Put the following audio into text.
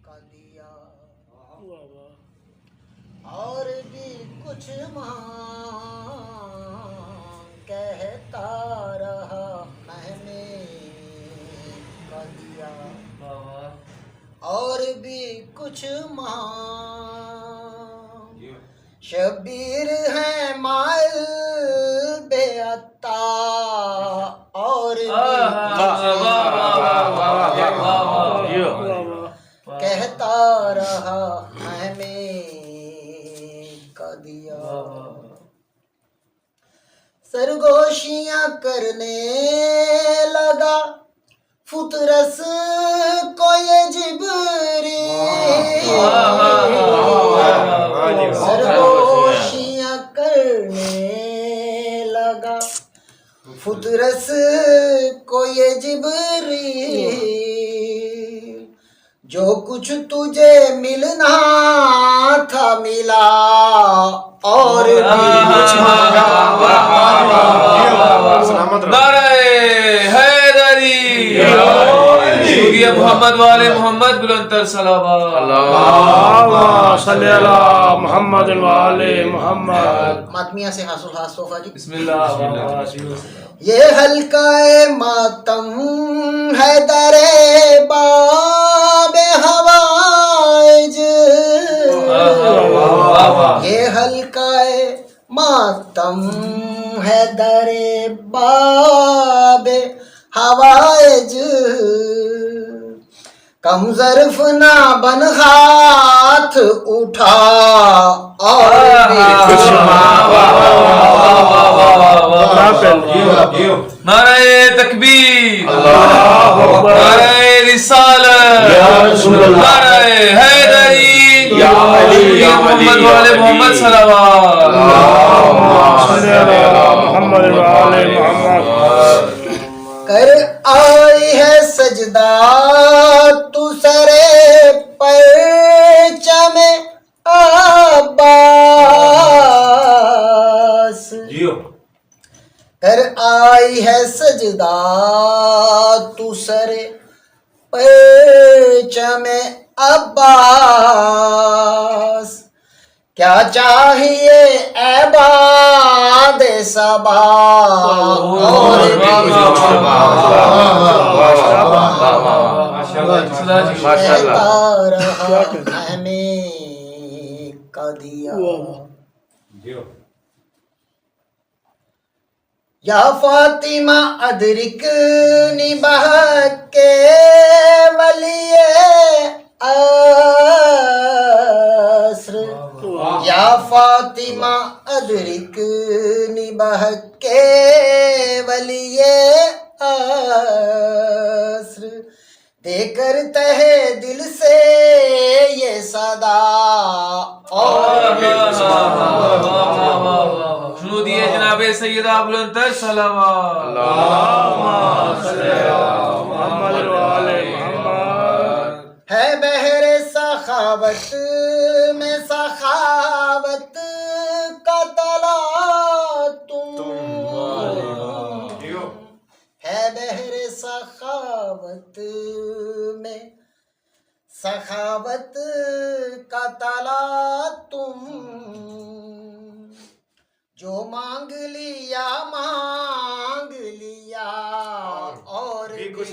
का दिया वाह वाह। और भी कुछ मांग कहता रहा मैंने का दिया और भी कुछ मांग शबीर है माइल बेअता और भी कहता रहा मैंने का दिया सरगोशियां करने लगा फुतरस को ये जिबरी सरगोशियां करने लगा फुतरस को ये जिबरी जो कुछ तुझे मिलना था मिला और भी कुछ मोहम्मद वाले मोहम्मद बुलंदर सलावत मोहम्मद वाले मोहम्मद। मातमिया से हासुल हासोफा जी बिस्मिल्लाह। ये हल्काए मातम है दरे बाबे हवाइज ये हल्काए मातम है दरे बाबे हवाइज कम ज़र्फ ना बन हाथ उठा और भी कुछ नारे तकबीर नारे रिसालत नारे हैदरी मोहम्मद वाले मोहम्मद सलावत मोहम्मद वाले मोहम्मद। कर आई है सजदा तू सरे परचमे अब्बास कर आई है सजदा तू सरे परचमे अब्बास क्या चाहिए ऐबाद सबा और भी कुछ कहता रहा मैंने का दिया या फातिमा अदरिक निबाह के वलिए अस्र या फातिमा अदरिक निबाह के वलिए अस्र देकर तहे दिल से ये सदा और सुनो दिए जनाबे सैयदा बुलंदर सलावत मोहम्मद वाले मोहम्मद। है बहरे सखावत में सखावत का तला तुम है बहरे सखावत में सखावत का तला तुम जो मांग लिया और भी कुछ